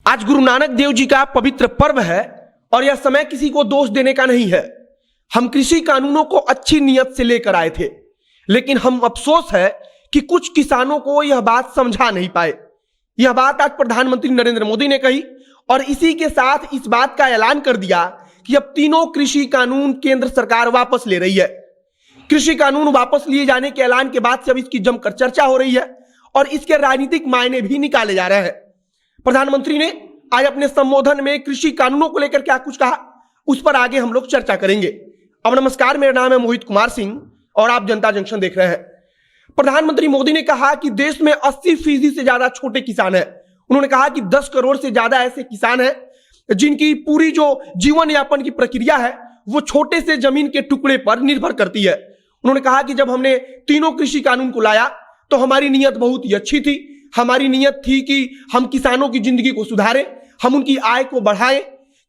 आज गुरु नानक देव जी का पवित्र पर्व है और यह समय किसी को दोष देने का नहीं है। हम कृषि कानूनों को अच्छी नीयत से लेकर आए थे, लेकिन हम अफसोस है कि कुछ किसानों को यह बात समझा नहीं पाए। यह बात आज प्रधानमंत्री नरेंद्र मोदी ने कही और इसी के साथ इस बात का ऐलान कर दिया कि अब तीनों कृषि कानून केंद्र सरकार वापस ले रही है। कृषि कानून वापस लिए जाने के ऐलान के बाद से अब इसकी जमकर चर्चा हो रही है और इसके राजनीतिक मायने भी निकाले जा रहे हैं। प्रधानमंत्री ने आज अपने संबोधन में कृषि कानूनों को लेकर क्या कुछ कहा, उस पर आगे हम लोग चर्चा करेंगे। अब नमस्कार, मेरा नाम है मोहित कुमार सिंह और आप जनता जंक्शन देख रहे हैं। प्रधानमंत्री मोदी ने कहा कि देश में 80% से ज्यादा छोटे किसान हैं। उन्होंने कहा कि 10 करोड़ से ज्यादा ऐसे किसान हैं जिनकी पूरी जो जीवन यापन की प्रक्रिया है वो छोटे से जमीन के टुकड़े पर निर्भर करती है। उन्होंने कहा कि जब हमने तीनों कृषि कानून को लाया तो हमारी नीयत बहुत ही अच्छी थी। हमारी नीयत थी कि हम किसानों की जिंदगी को सुधारें, हम उनकी आय को बढ़ाएं।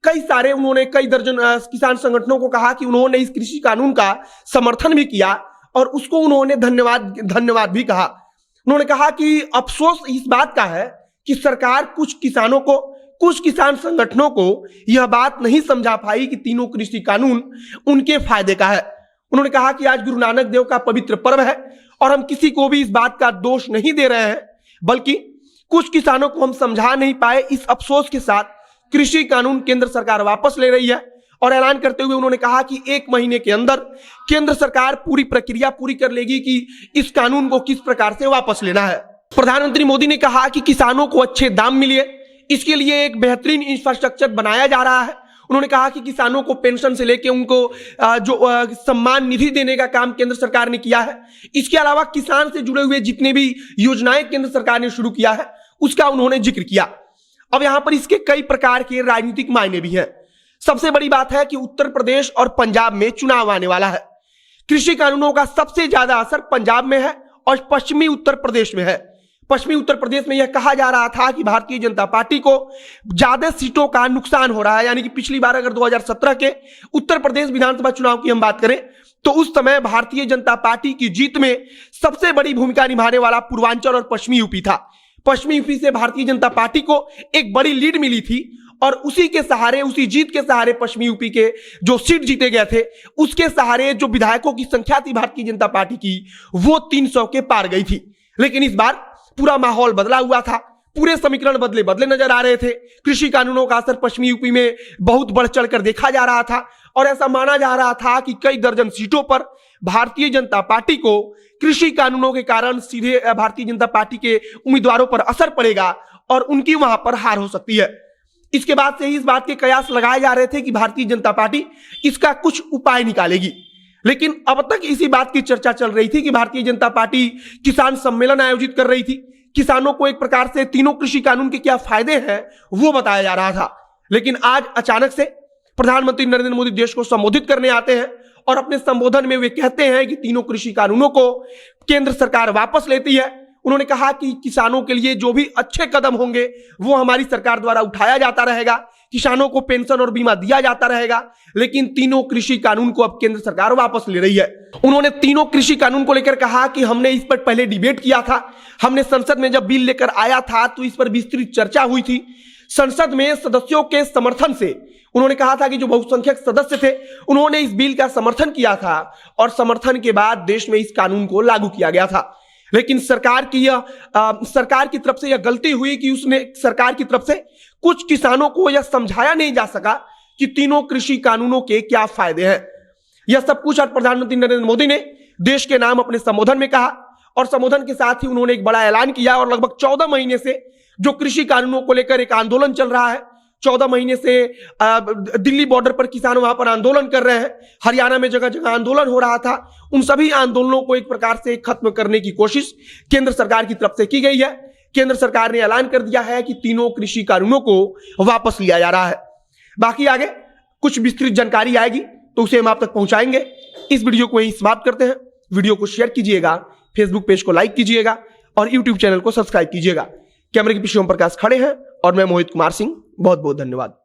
कई दर्जन किसान संगठनों को कहा कि उन्होंने इस कृषि कानून का समर्थन भी किया और उसको उन्होंने धन्यवाद भी कहा। उन्होंने कहा कि अफसोस इस बात का है कि सरकार कुछ किसान संगठनों को यह बात नहीं समझा पाई कि तीनों कृषि कानून उनके फायदे का है। उन्होंने कहा कि आज गुरु नानक देव का पवित्र पर्व है और हम किसी को भी इस बात का दोष नहीं दे रहे हैं, बल्कि कुछ किसानों को हम समझा नहीं पाए। इस अफसोस के साथ कृषि कानून केंद्र सरकार वापस ले रही है और ऐलान करते हुए उन्होंने कहा कि 1 महीने के अंदर केंद्र सरकार पूरी प्रक्रिया पूरी कर लेगी कि इस कानून को किस प्रकार से वापस लेना है। प्रधानमंत्री मोदी ने कहा कि किसानों को अच्छे दाम मिले, इसके लिए एक बेहतरीन इंफ्रास्ट्रक्चर बनाया जा रहा है। उन्होंने कहा कि किसानों को पेंशन से लेकर उनको जो सम्मान निधि देने का काम केंद्र सरकार ने किया है। इसके अलावा किसान से जुड़े हुए जितने भी योजनाएं केंद्र सरकार ने शुरू किया है उसका उन्होंने जिक्र किया। अब यहां पर इसके कई प्रकार के राजनीतिक मायने भी हैं। सबसे बड़ी बात है कि उत्तर प्रदेश और पंजाब में चुनाव आने वाला है। कृषि कानूनों का सबसे ज्यादा असर पंजाब में है और पश्चिमी उत्तर प्रदेश में है। पश्चिमी उत्तर प्रदेश में यह कहा जा रहा था कि भारतीय जनता पार्टी को ज्यादा सीटों का नुकसान हो रहा है। यानी कि पिछली बार अगर 2017 के उत्तर प्रदेश विधानसभा चुनाव की हम बात करें तो उस समय भारतीय जनता पार्टी की जीत में सबसे बड़ी भूमिका निभाने वाला पूर्वांचल और पश्चिमी यूपी था। पश्चिमी यूपी से भारतीय जनता पार्टी को एक बड़ी लीड मिली थी और उसी जीत के सहारे पश्चिमी यूपी के जो सीट जीते गए थे उसके सहारे जो विधायकों की संख्या थी भारतीय जनता पार्टी की वो 300 के पार गई थी। लेकिन इस बार पूरा माहौल बदला हुआ था, पूरे समीकरण बदले नजर आ रहे थे। कृषि कानूनों का असर पश्चिमी यूपी में बहुत बढ़ चढ़कर देखा जा रहा था और ऐसा माना जा रहा था कि कई दर्जन सीटों पर भारतीय जनता पार्टी को कृषि कानूनों के कारण सीधे भारतीय जनता पार्टी के उम्मीदवारों पर असर पड़ेगा और उनकी वहां पर हार हो सकती है। इसके बाद से ही इस बात के कयास लगाए जा रहे थे कि भारतीय जनता पार्टी इसका कुछ उपाय निकालेगी, लेकिन अब तक इसी बात की चर्चा चल रही थी कि भारतीय जनता पार्टी किसान सम्मेलन आयोजित कर रही थी। किसानों को एक प्रकार से तीनों कृषि कानून के क्या फायदे हैं वो बताया जा रहा था। लेकिन आज अचानक से प्रधानमंत्री नरेंद्र मोदी देश को संबोधित करने आते हैं और अपने संबोधन में वे कहते हैं कि तीनों कृषि कानूनों को केंद्र सरकार वापस लेती है। उन्होंने कहा कि किसानों के लिए जो भी अच्छे कदम होंगे वो हमारी सरकार द्वारा उठाया जाता रहेगा, किसानों को पेंशन और बीमा दिया जाता रहेगा, लेकिन तीनों कृषि कानून को अब केंद्र सरकार वापस ले रही है। उन्होंने तीनों कृषि कानून को लेकर कहा कि हमने इस पर पहले डिबेट किया था, हमने संसद में जब बिल लेकर आया था तो इस पर विस्तृत चर्चा हुई थी। संसद में सदस्यों के समर्थन से उन्होंने कहा था कि जो बहुसंख्यक सदस्य थे उन्होंने इस बिल का समर्थन किया था और समर्थन के बाद देश में इस कानून को लागू किया गया था। लेकिन सरकार की तरफ से यह गलती हुई कि उसने सरकार की तरफ से कुछ किसानों को यह समझाया नहीं जा सका कि तीनों कृषि कानूनों के क्या फायदे हैं। यह सब कुछ आज प्रधानमंत्री नरेंद्र मोदी ने देश के नाम अपने संबोधन में कहा और संबोधन के साथ ही उन्होंने एक बड़ा ऐलान किया और लगभग 14 महीने से जो कृषि कानूनों को लेकर एक आंदोलन चल रहा है, 14 महीने से दिल्ली बॉर्डर पर किसान वहां पर आंदोलन कर रहे हैं, हरियाणा में जगह जगह आंदोलन हो रहा था, उन सभी आंदोलनों को एक प्रकार से खत्म करने की कोशिश केंद्र सरकार की तरफ से की गई है। केंद्र सरकार ने ऐलान कर दिया है कि तीनों कृषि कानूनों को वापस लिया जा रहा है। बाकी आगे कुछ विस्तृत जानकारी आएगी तो उसे हम आप तक पहुंचाएंगे। इस वीडियो को यहीं समाप्त करते हैं। वीडियो को शेयर कीजिएगा, फेसबुक पेज को लाइक कीजिएगा और यूट्यूब चैनल को सब्सक्राइब कीजिएगा। कैमरे के पीछे ओम प्रकाश खड़े हैं और मैं मोहित कुमार सिंह। बहुत बहुत धन्यवाद।